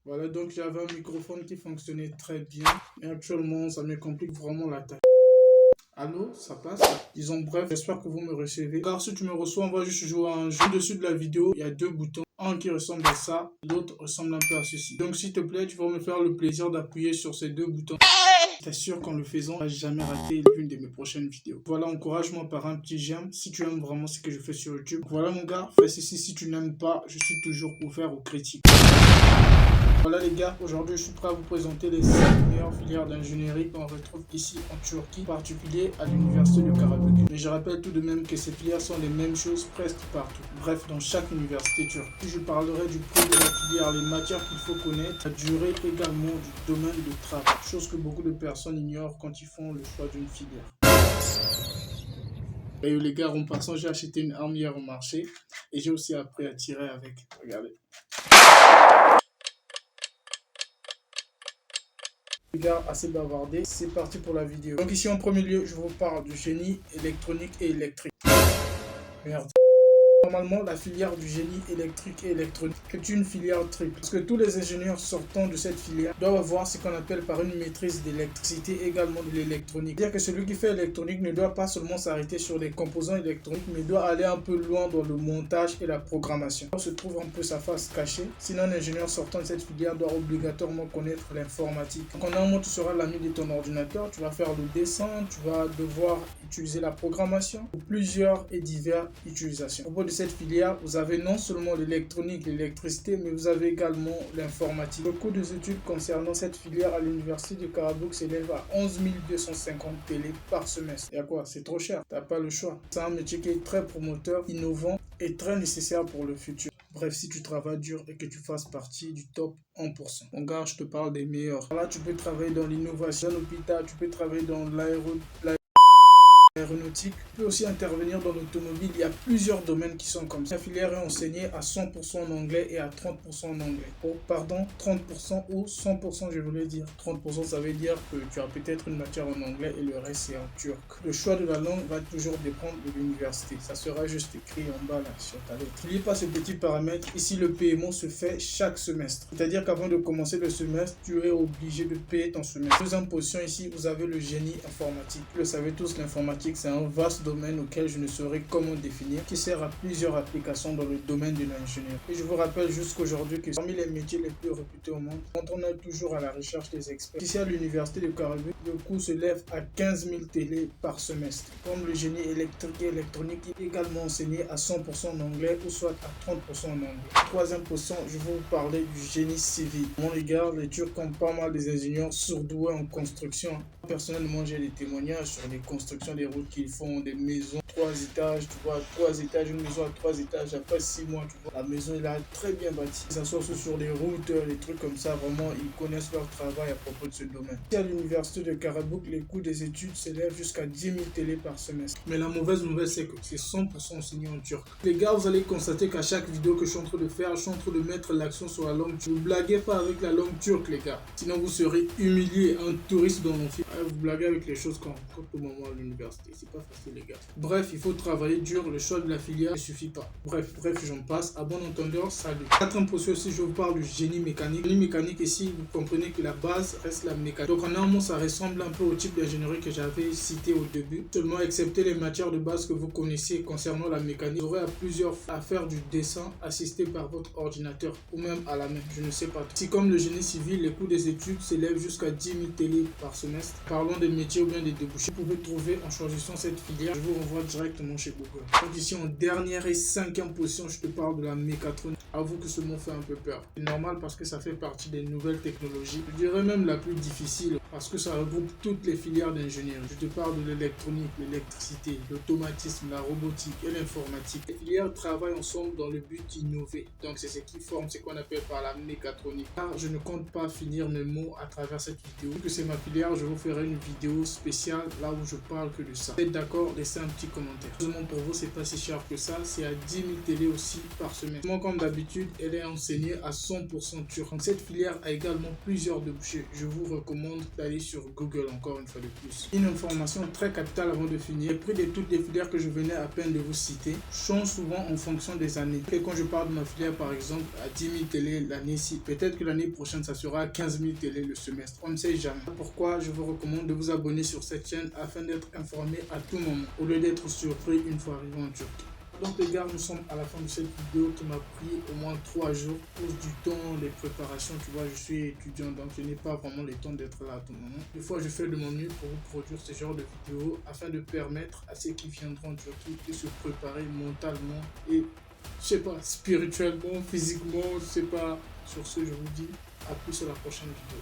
Voilà, donc j'avais un microphone qui fonctionnait très bien, mais actuellement ça me complique vraiment la tâche. Allô, ça passe? Disons bref, j'espère que vous me recevez. Car si tu me reçois, on va juste jouer à un jeu. Dessus de la vidéo, il y a deux boutons. Un qui ressemble à ça, l'autre ressemble un peu à ceci. Donc s'il te plaît, tu vas me faire le plaisir d'appuyer sur ces deux boutons. T'assure qu'en le faisant, tu ne vas jamais rater l'une de mes prochaines vidéos. Voilà, encourage-moi par un petit j'aime si tu aimes vraiment ce que je fais sur YouTube. Voilà mon gars, fais ceci si tu n'aimes pas, je suis toujours ouvert aux critiques. Voilà les gars, aujourd'hui je suis prêt à vous présenter les 5 meilleures filières d'ingénierie qu'on retrouve ici en Turquie, en particulier à l'université de Karabük. Mais je rappelle tout de même que ces filières sont les mêmes choses presque partout. Bref, dans chaque université turque. Je parlerai du prix de la filière, les matières qu'il faut connaître, la durée également du domaine de travail. Chose que beaucoup de personnes ignorent quand ils font le choix d'une filière. Et les gars, en passant, j'ai acheté une arme hier au marché et j'ai aussi appris à tirer avec. Regardez. Les gars, assez bavardé, c'est parti pour la vidéo. Donc ici en premier lieu, je vous parle du génie électronique et électrique. Merde. Normalement, la filière du génie électrique et électronique est une filière triple. Parce que tous les ingénieurs sortant de cette filière doivent avoir ce qu'on appelle par une maîtrise d'électricité, également de l'électronique. C'est-à-dire que celui qui fait l'électronique ne doit pas seulement s'arrêter sur les composants électroniques, mais doit aller un peu loin dans le montage et la programmation. On se trouve un peu sa face cachée. Sinon, un ingénieur sortant de cette filière doit obligatoirement connaître l'informatique. Donc en un mot, tu seras l'ami de ton ordinateur, tu vas faire le dessin, tu vas devoir utiliser la programmation pour plusieurs et diverses utilisations. Au bout de cette filière, vous avez non seulement l'électronique, l'électricité, mais vous avez également l'informatique. Le coût des études concernant cette filière à l'université de Karabük s'élève à 11 250 TL par semestre. Et à quoi? C'est trop cher, t'as pas le choix. C'est un métier qui est très promoteur, innovant et très nécessaire pour le futur. Bref, si tu travailles dur et que tu fasses partie du top 1%. Mon gars, je te parle des meilleurs. Là, tu peux travailler dans l'innovation, dans l'hôpital, tu peux travailler dans l'aéronautique, tu peux aussi intervenir dans l'automobile. Il y a plusieurs domaines qui sont comme ça. La filière est enseignée à 100% en anglais et à 30% en anglais. Oh, pardon, 30% ou 100%, je voulais dire. 30%, ça veut dire que tu as peut-être une matière en anglais et le reste c'est en turc. Le choix de la langue va toujours dépendre de l'université. Ça sera juste écrit en bas là sur ta lettre. N'oubliez pas ce petit paramètre. Ici, le paiement se fait chaque semestre. C'est-à-dire qu'avant de commencer le semestre, tu es obligé de payer ton semestre. Deuxième position ici, vous avez le génie informatique. Vous le savez tous, l'informatique, c'est un vaste domaine auquel je ne saurais comment définir, qui sert à plusieurs applications dans le domaine de l'ingénierie. Et je vous rappelle jusqu'aujourd'hui que parmi les métiers les plus réputés au monde, quand on est toujours à la recherche des experts. Ici à l'université de Karabük, le coût se lève à 15 000 TL par semestre. Comme le génie électrique et électronique est également enseigné à 100% en anglais ou soit à 30% en anglais. Troisième position, je vais vous parler du génie civil. Mon égard, les Turcs ont pas mal des ingénieurs surdoués en construction. Personnellement, j'ai des témoignages sur les constructions des routes qu'ils font, des maisons, 3 étages, tu vois, 3 étages, une maison à 3 étages, après 6 mois, tu vois, la maison est là très bien bâtie. Ils s'assoient sur les routes, des trucs comme ça, vraiment, ils connaissent leur travail à propos de ce domaine. Ici à l'université de Karabük, les coûts des études s'élèvent jusqu'à 10 000 TL par semestre. Mais la mauvaise nouvelle, c'est que c'est 100% enseigné en turc. Les gars, vous allez constater qu'à chaque vidéo que je suis en train de faire, je suis en train de mettre l'accent sur la langue turque. Vous blaguez pas avec la langue turque, les gars. Sinon, vous serez humilié, un touriste dans mon film. Vous blaguez avec les choses qu'on rencontre au moment à l'université. C'est pas facile, les gars. Bref, il faut travailler dur. Le choix de la filière ne suffit pas. Bref, j'en passe. À bon entendeur, salut. Quatrième position ici, je vous parle du génie mécanique. Le génie mécanique ici, vous comprenez que la base reste la mécanique. Donc en un mot, ça ressemble un peu au type d'ingénierie que j'avais cité au début. Seulement, excepté les matières de base que vous connaissiez concernant la mécanique, vous aurez à faire du dessin assisté par votre ordinateur ou même à la main. Je ne sais pas. Si comme le génie civil, les coûts des études s'élèvent jusqu'à 10 000 TL par semestre. Parlons des métiers ou bien des débouchés. Vous pouvez trouver en choisissant cette filière. Je vous renvoie directement chez Google. Donc ici en dernière et cinquième position, je te parle de la mécatronique. Avoue que ce mot fait un peu peur. C'est normal parce que ça fait partie des nouvelles technologies. Je dirais même la plus difficile parce que ça regroupe toutes les filières d'ingénierie. Je te parle de l'électronique, l'électricité, l'automatisme, la robotique et l'informatique. Les filières travaillent ensemble dans le but d'innover. Donc c'est ce qui forme ce qu'on appelle par la mécatronique. Car je ne compte pas finir mes mots à travers cette vidéo. Vu que c'est ma filière, je vous ferai une vidéo spéciale là où je parle que de ça. Vous êtes d'accord? Laissez un petit commentaire. Heureusement pour vous, c'est pas si cher que ça. C'est à 10 000 TL aussi par semaine. Moi, comme d'habitude, elle est enseignée à 100% turc. Donc cette filière a également plusieurs débouchés. Je vous recommande d'aller sur Google encore une fois de plus. Une information très capitale avant de finir. Les prix de toutes les filières que je venais à peine de vous citer changent souvent en fonction des années. Et quand je parle de ma filière par exemple à 10 000 télé l'année-ci, peut-être que l'année prochaine ça sera 15 000 télé le semestre. On ne sait jamais. Pourquoi je vous recommande de vous abonner sur cette chaîne afin d'être informé à tout moment au lieu d'être surpris une fois arrivé en Turquie. Donc les gars, nous sommes à la fin de cette vidéo qui m'a pris au moins 3 jours. Cause du temps, les préparations, tu vois, je suis étudiant donc je n'ai pas vraiment le temps d'être là à tout moment. Des fois, je fais de mon mieux pour vous produire ce genre de vidéos afin de permettre à ceux qui viendront en Turquie de se préparer mentalement et, je sais pas, spirituellement, physiquement, je sais pas. Sur ce, je vous dis à plus à la prochaine vidéo.